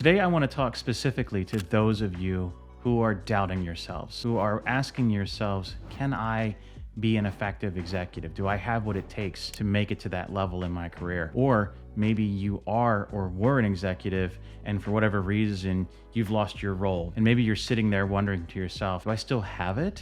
Today, I want to talk specifically to those of you who are doubting yourselves, who are asking yourselves, can I be an effective executive? Do I have what it takes to make it to that level in my career? Or maybe you are or were an executive and for whatever reason, you've lost your role. And maybe you're sitting there wondering to yourself, do I still have it?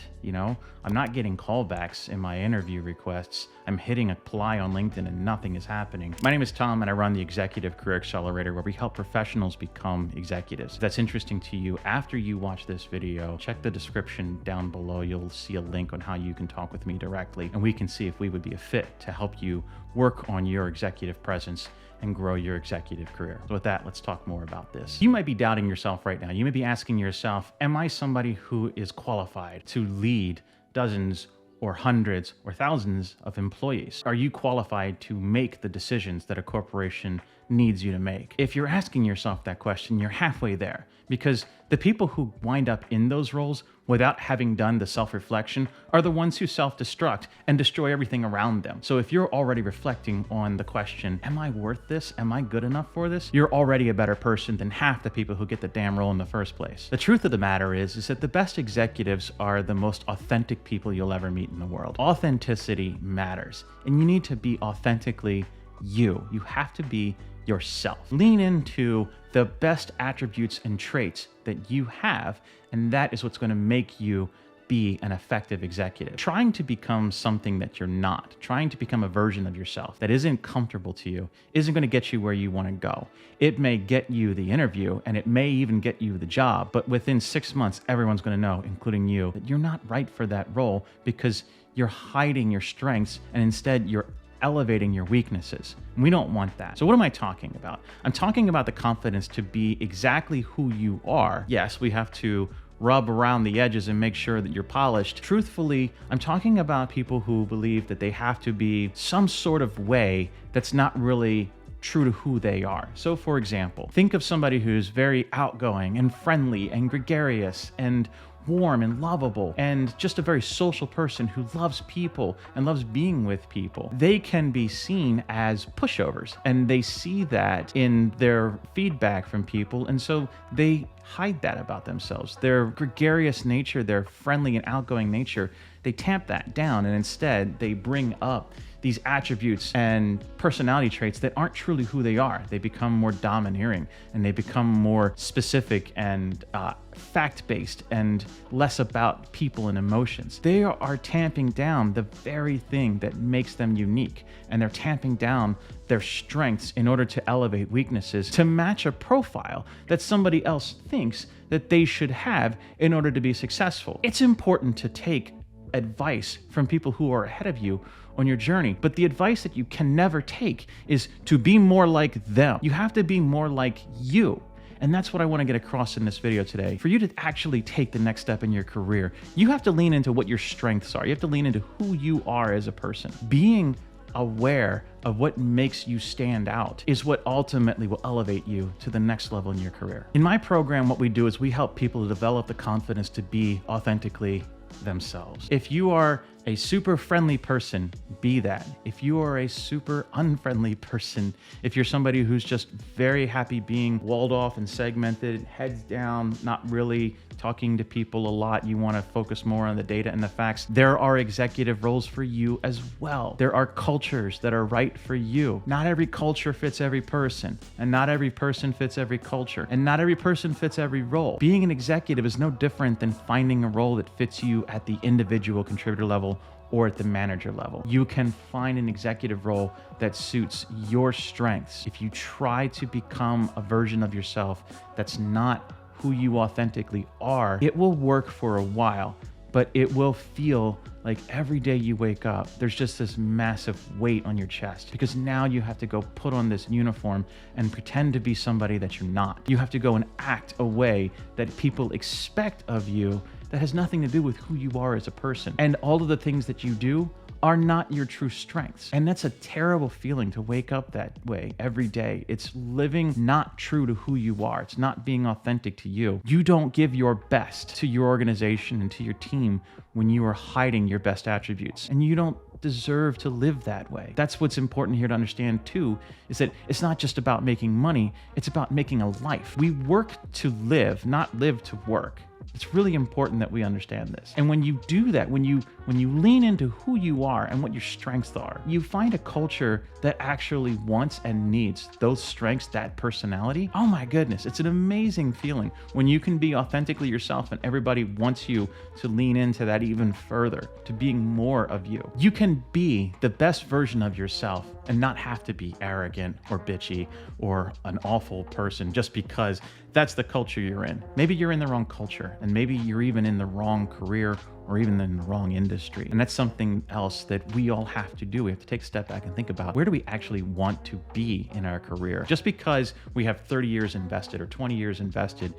I'm not getting callbacks in my interview requests. I'm hitting apply on LinkedIn and nothing is happening. My name is Tom and I run the Executive Career Accelerator, where we help professionals become executives. If that's interesting to you, after you watch this video, check the description down below. You'll see a link on how you can talk with me directly and we can see if we would be a fit to help you work on your executive presence and grow your executive career. So with that, let's talk more about this. You might be doubting yourself right now. You may be asking yourself, am I somebody who is qualified to lead dozens or hundreds or thousands of employees? Are you qualified to make the decisions that a corporation needs you to make? If you're asking yourself that question, you're halfway there, because the people who wind up in those roles without having done the self-reflection are the ones who self-destruct and destroy everything around them. So if you're already reflecting on the question, am I worth this? Am I good enough for this? You're already a better person than half the people who get the damn role in the first place. The truth of the matter is that the best executives are the most authentic people you'll ever meet in the world. Authenticity matters, and you need to be authentically you. You have to be yourself. Lean into the best attributes and traits that you have, and that is what's going to make you be an effective executive. Trying to become something that you're not, trying to become a version of yourself that isn't comfortable to you, isn't going to get you where you want to go. It may get you the interview and it may even get you the job, but within 6 months, everyone's going to know, including you, that you're not right for that role because you're hiding your strengths and instead you're elevating your weaknesses. We don't want that. So what am I talking about? I'm talking about the confidence to be exactly who you are. Yes, we have to rub around the edges and make sure that you're polished. Truthfully, I'm talking about people who believe that they have to be some sort of way that's not really true to who they are. So for example, think of somebody who's very outgoing and friendly and gregarious and warm and lovable and just a very social person who loves people and loves being with people. They can be seen as pushovers, and they see that in their feedback from people, and so they hide that about themselves. Their gregarious nature, their friendly and outgoing nature, they tamp that down, and instead they bring up these attributes and personality traits that aren't truly who they are. They become more domineering and they become more specific and fact-based and less about people and emotions. They are tamping down the very thing that makes them unique, and they're tamping down their strengths in order to elevate weaknesses to match a profile that somebody else thinks that they should have in order to be successful. It's important to take advice from people who are ahead of you on your journey, but the advice that you can never take is to be more like them. You have to be more like you. And that's what I want to get across in this video today. For you to actually take the next step in your career, you have to lean into what your strengths are. You have to lean into who you are as a person. Being aware of what makes you stand out is what ultimately will elevate you to the next level in your career. In my program, what we do is we help people to develop the confidence to be authentically themselves. If you are a super friendly person, be that. If you are a super unfriendly person, if you're somebody who's just very happy being walled off and segmented, heads down, not really talking to people a lot, you want to focus more on the data and the facts, there are executive roles for you as well. There are cultures that are right for you. Not every culture fits every person, and not every person fits every culture, and not every person fits every role. Being an executive is no different than finding a role that fits you at the individual contributor level or at the manager level. You can find an executive role that suits your strengths. If you try to become a version of yourself that's not who you authentically are, it will work for a while, but it will feel like every day you wake up, there's just this massive weight on your chest, because now you have to go put on this uniform and pretend to be somebody that you're not. You have to go and act a way that people expect of you that has nothing to do with who you are as a person. And all of the things that you do are not your true strengths. And that's a terrible feeling to wake up that way every day. It's living not true to who you are. It's not being authentic to you. You don't give your best to your organization and to your team when you are hiding your best attributes. And you don't deserve to live that way. That's what's important here to understand too, is that it's not just about making money, it's about making a life. We work to live, not live to work. It's really important that we understand this. And when you do that, when you lean into who you are and what your strengths are, you find a culture that actually wants and needs those strengths, that personality. Oh my goodness, it's an amazing feeling when you can be authentically yourself and everybody wants you to lean into that even further, to being more of you. You can be the best version of yourself and not have to be arrogant or bitchy or an awful person just because that's the culture you're in. Maybe you're in the wrong culture, and maybe you're even in the wrong career or even in the wrong industry. And that's something else that we all have to do. We have to take a step back and think about, where do we actually want to be in our career? Just because we have 30 years invested or 20 years invested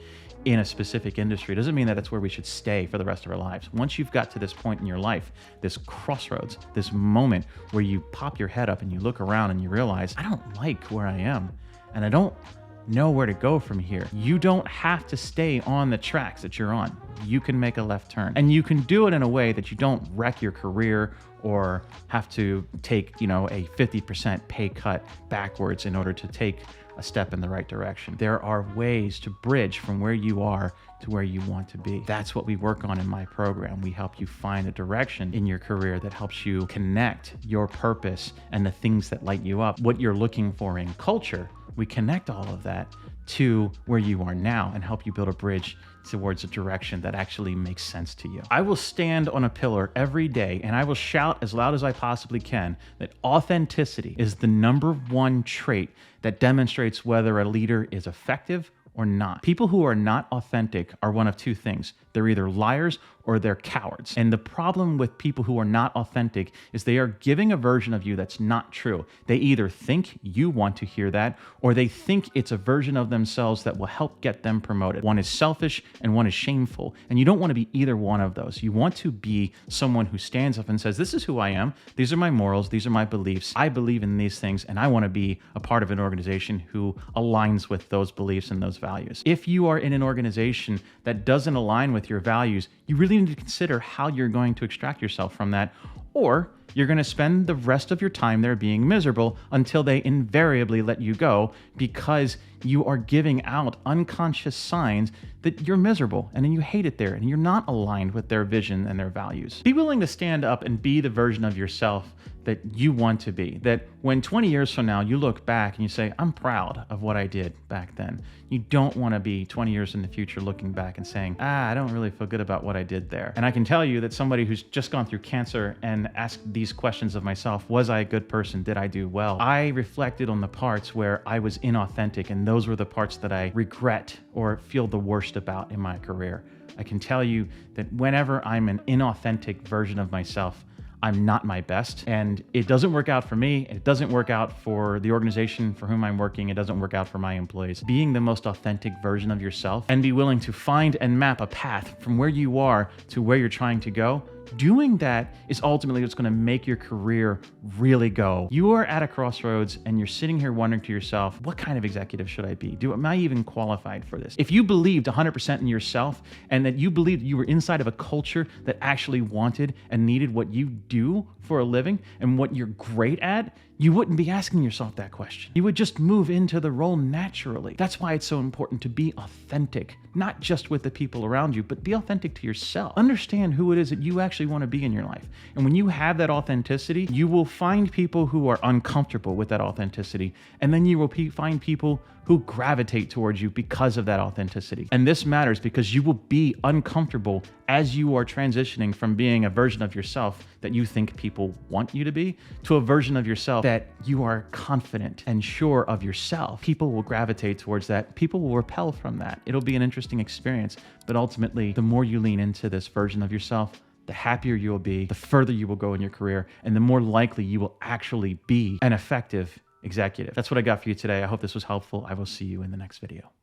in a specific industry doesn't mean that that's where we should stay for the rest of our lives. Once you've got to this point in your life, this crossroads, this moment where you pop your head up and you look around and you realize, I don't like where I am, and I don't know where to go from here. You don't have to stay on the tracks that you're on. You can make a left turn, and you can do it in a way that you don't wreck your career or have to take, a 50% pay cut backwards in order to take a step in the right direction. There are ways to bridge from where you are to where you want to be. That's what we work on in my program. We help you find a direction in your career that helps you connect your purpose and the things that light you up, what you're looking for in culture. We connect all of that to where you are now and help you build a bridge towards a direction that actually makes sense to you. I will stand on a pillar every day and I will shout as loud as I possibly can that authenticity is the #1 trait that demonstrates whether a leader is effective or not. People who are not authentic are one of two things. They're either liars or they're cowards. And the problem with people who are not authentic is they are giving a version of you that's not true. They either think you want to hear that, or they think it's a version of themselves that will help get them promoted. One is selfish and one is shameful. And you don't want to be either one of those. You want to be someone who stands up and says, this is who I am. These are my morals. These are my beliefs. I believe in these things, and I want to be a part of an organization who aligns with those beliefs and those values. If you are in an organization that doesn't align with your values, you really need to consider how you're going to extract yourself from that, or you're going to spend the rest of your time there being miserable until they invariably let you go because you are giving out unconscious signs that you're miserable and then you hate it there and you're not aligned with their vision and their values. Be willing to stand up and be the version of yourself that you want to be, that when 20 years from now you look back and you say, I'm proud of what I did back then. You don't want to be 20 years in the future looking back and saying, I don't really feel good about what I did there. And I can tell you that somebody who's just gone through cancer and asked these questions of myself, was I a good person? Did I do well? I reflected on the parts where I was inauthentic, and those were the parts that I regret or feel the worst about in my career. I can tell you that whenever I'm an inauthentic version of myself, I'm not my best, and it doesn't work out for me. It doesn't work out for the organization for whom I'm working. It doesn't work out for my employees. Being the most authentic version of yourself and be willing to find and map a path from where you are to where you're trying to go, doing that is ultimately what's going to make your career really go. You are at a crossroads and you're sitting here wondering to yourself, what kind of executive should I be? Am I even qualified for this? If you believed 100% in yourself and that you believed you were inside of a culture that actually wanted and needed what you do for a living and what you're great at, you wouldn't be asking yourself that question. You would just move into the role naturally. That's why it's so important to be authentic, not just with the people around you, but be authentic to yourself. Understand who it is that you actually want to be in your life. And when you have that authenticity, you will find people who are uncomfortable with that authenticity. And then you will find people who gravitate towards you because of that authenticity. And this matters because you will be uncomfortable as you are transitioning from being a version of yourself that you think people want you to be to a version of yourself that you are confident and sure of yourself. People will gravitate towards that. People will repel from that. It'll be an interesting experience, but ultimately, the more you lean into this version of yourself, the happier you will be, the further you will go in your career, and the more likely you will actually be an effective executive. That's what I got for you today. I hope this was helpful. I will see you in the next video.